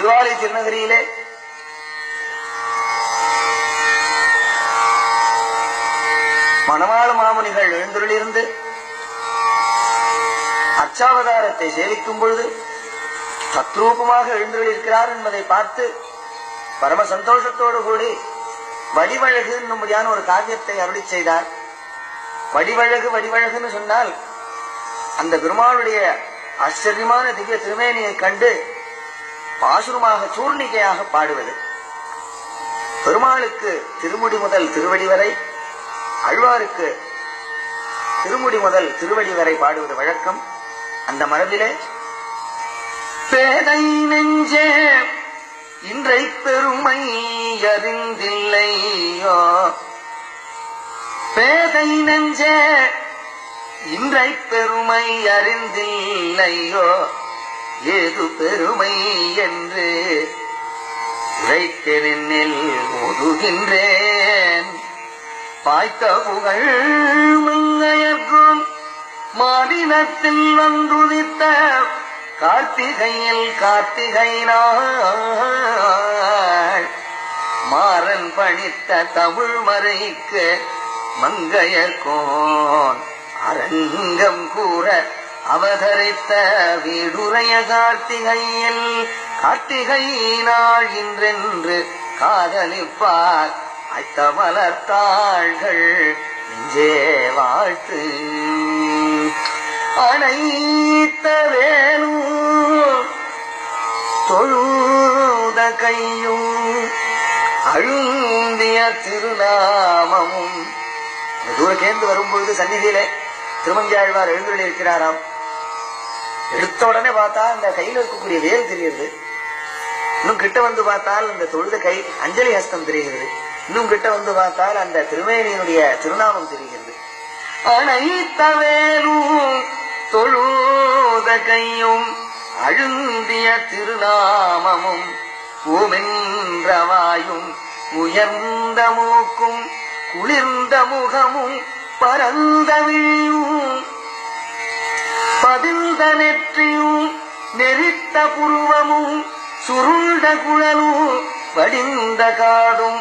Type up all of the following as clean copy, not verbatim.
திருவாலை திருநகரியிலே மணவாள மாமுனிகள் எழுந்தருளிருந்து அர்ச்சாவதாரத்தை சேவிக்கும் பொழுது தத்ரூபமாக எழுந்தருளிருக்கிறார் என்பதை பார்த்து பரம சந்தோஷத்தோடு கூடி வடிவழகு என்னும்படியான ஒரு காவியத்தை அருளி செய்தார். வடிவழகு வடிவழகுன்னு சொன்னால் அந்த பெருமாளுடைய ஆச்சரியமான திவ்ய திருமேனியை கண்டு பாசுரமாக சூர்ணிகையாக பாடுவது. பெருமாளுக்கு திருமுடி முதல் திருவடி வரை, ஆழ்வாருக்கு திருமுடி முதல் திருவடி வரை பாடுவது வழக்கம். அந்த மரபிலே பேதை நெஞ்சே இன்றை பெருமை அறிந்தில்லையோ, பேதை நெஞ்சே இன்றை பெருமை அறிந்தில்லையோ, ஏது பெருமை என்று இறைத்தெனில் ஓதுகின்றேன். பாய்த்த புகழ் மங்கையர்க்கும் மாநிலத்தில் வந்துதித்த கார்த்திகையில் கார்த்திகை நாள் மாறன் பணித்த தமிழ் மறைக்கு மங்கையர்கோன் அரங்கம் கூற அவதரித்த வீடுரைய கார்த்திகையில் கார்த்திகை நாள் இன்றென்று காதலிப்பார் ஐத்த மலர்த்தாள்கள் நெஞ்சே வாழ்த்து. அனைத்த வேலும் தொழுத கையும் அழுந்திய திருநாமமும். தூரக்கேந்து வரும்பொழுது சந்நிதியிலே திருமங்கையாழ்வார் எழுந்துள்ளி இருக்கிறாராம். எடுத்த உடனே பார்த்தா அந்த கையில் இருக்கக்கூடிய வேல் தெரியுது. இன்னும் கிட்ட வந்து பார்த்தால் அந்த தொழுத கை அஞ்சலி ஹஸ்தம் தெரிகிறது. இன்னும் கிட்ட வந்து பார்த்தால் அந்த திருமேனியினுடைய திருநாமம் தெரிகிறது. அனைத்த வேலும் தொழுத கையும் அழுந்திய திருநாமமும் ஓமென்றவாயும் உயர்ந்த மூக்கும் குளிர்ந்த முகமும் பரந்த விழியும் பதிந்த நெற்றியும் நெறித்த புருவமும் சுருண்ட குழலும் வடிந்த காடும்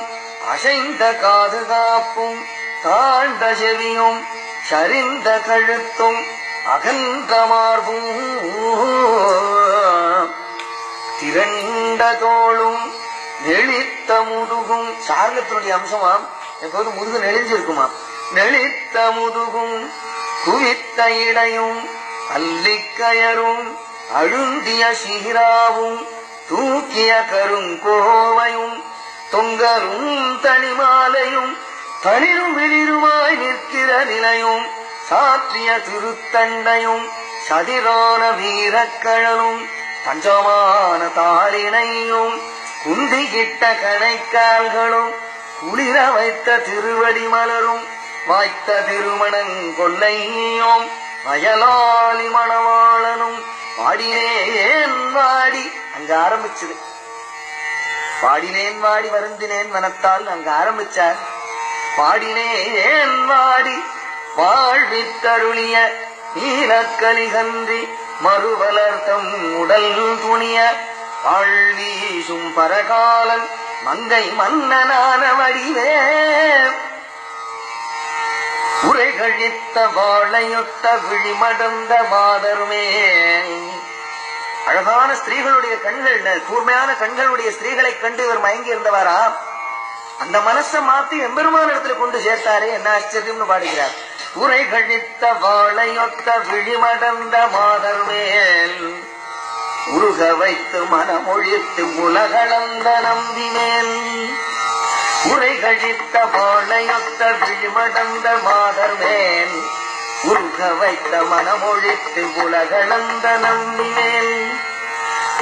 அசைந்த காது காப்பும் தாழ்ந்த செவியும் சரிந்த கழுத்தும் அகன்ற மார்பும் திரண்ட தோளும் நெளித்த முதுகும். சார்லத்தினுடைய அம்சமாம் எப்போது முதுகு நெளிஞ்சிருக்குமா. நெளித்த முதுகும் குவித்த இடையும் அல்லிக்கயரும் அழுந்திய சீராவும் தூக்கிய கருங்கோவையும் தொங்கரும் தனிமாலையும் தளிரும் வெளிருமாய் நிற்கிற நிலையும் சாற்றிய திருத்தண்டையும் சதிரான வீரக்கழலும் பஞ்சமான தாளினையும் குந்திகிட்ட கணைக்கால்களும் குளிர வைத்த திருவடி மலரும் வாய்த்த திருமணங் கொல்லையும் வயலாளி மணவாளனும் பாடினேன் வாடி. அங்க ஆரம்பிச்சது பாடினேன் வாடி வருந்தினேன் மனத்தால் அங்க ஆரம்பிச்சார். பாடினேன் வாடி வாழ்வித்தருளிய நீலக்கலிகன்றி மறுவலர்த்தம் உடல் துணிய வாழ்வீசும் பரகாலன் மங்கை மன்னனான வடிவே உரைகழித்த வாழையொத்த விழிமடந்த மாதருமே. அழகான ஸ்திரீகளுடைய கண்கள், கூர்மையான கண்களுடைய ஸ்திரீகளை கண்டு இவர் மயங்கி இருந்தவாரா. அந்த மனசை மாத்தி எம்பெருமான இடத்துல கொண்டு சேர்த்தாரே, என்ன ஆச்சரியம்னு பாடுகிறார். உரைகழித்த வாழையொத்த விழிமடந்த மாதர்மேல் உருக வைத்து மனமொழித்து உலகளந்த நம்பினேன். உரைகழித்த வாழையொத்த விழிமடந்த மாதர்மேல் உருக வைத்த மனமொழித்து உலகளந்த நம்பினேன்.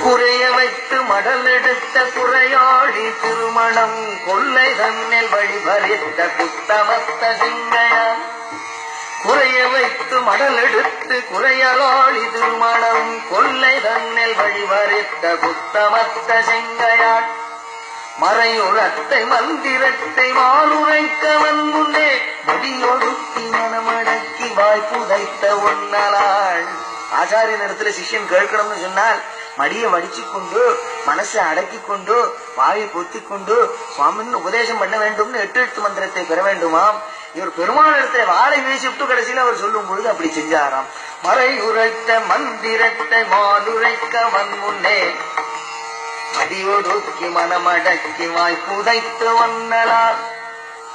குறைய வைத்து மடல் எடுத்த குறையாழி திருமணம் கொல்லை தன்னில் வழிபறித்த புத்தமத்த சிங்கையான். குறைய வைத்து மடல் எடுத்து குறையலாளி திருமணம் கொல்லை தன்னில் வழிபறித்த புத்தமத்த சிங்கையான். மறையுறத்தை மந்திரத்தை மாலுரைக்கவன் முன்னே முடியொடுக்கி மனமடக்கி வாய்ப்புதைத்த ஒன்னலாள். ஆச்சாரியன் இடத்துல சிஷ்யன் கேட்கணும்னு சொன்னால் மடியை வடிச்சு கொண்டு மனசை அடக்கி கொண்டு வாயை பொத்தி கொண்டு சுவாமின்னு உபதேசம் பண்ண வேண்டும்னு 8 எழுத்து மந்திரத்தை பெற வேண்டுமாம். இவர் பெருமாள் இடத்துல வாழை வீசிவிட்டு கடைசியில் அவர் சொல்லும் பொழுது அப்படி செஞ்சாராம். மறை உரைத்த மந்திரத்தை மாலுரைக்க வன்முன்னே மடியொடுக்கி மனமடக்கி வாய் புதைத்து வந்தலார்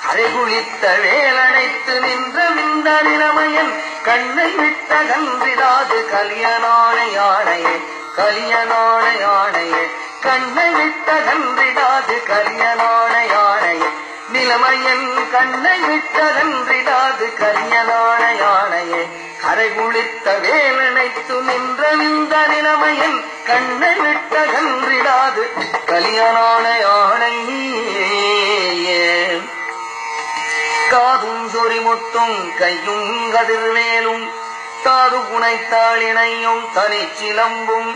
கரைகுளித்த வேலனைத்து நின்ற விந்த நிலைமையன் கண்ணை விட்ட கன்றிடாது கலியனான யானையே கலியனான யானையே கண்ணை விட்ட கன்றிடாது கலியனான யானையே நிலைமையன் கண்ணை விட்ட கன்றிடாது கலியனான யானையே கரைகுளித்த வேலனைத்து நின்ற விந்த நிலைமையன் கண்ணை விட்ட கன்றிடாது கலியனான யானையே காதும் சொறிமுத்தும் கையும் கதிர்வேலும் தாது புனைத்தாளினையும் தனிச்சிலம்பும்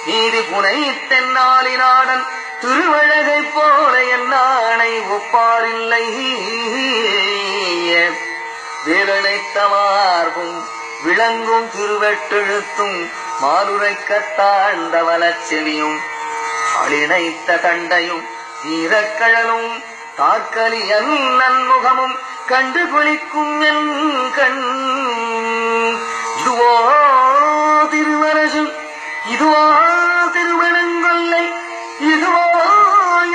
நீதி புனை தென்னாலினாடன் திருவழகை போல என்னானை ஒப்பாரில்லை வேலனைத்த மார்பும் விளங்கும் திருவெட்டெழுத்தும் மாலுரைக்க தாழ்ந்த வலச்செவியும் அழினைத்த தண்டையும் வீரக்கழலும் தாற்கலியன் நன்முகமும் கண்டு குளிக்கும் என் கண் இதுவோ திருவரசு இதுவோ திருவனங்கொல்லை இதுவோ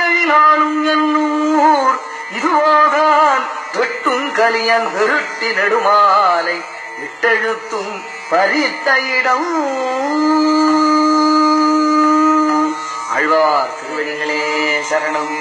எழிலாளும் என்னூர் இதுவோதான் வெட்டும் கலியன் வெருட்டி நெடுமாலை இட்டெழுத்தும் பறித்த இடம். ஆழ்வார் திருவடிகளே சரணம்.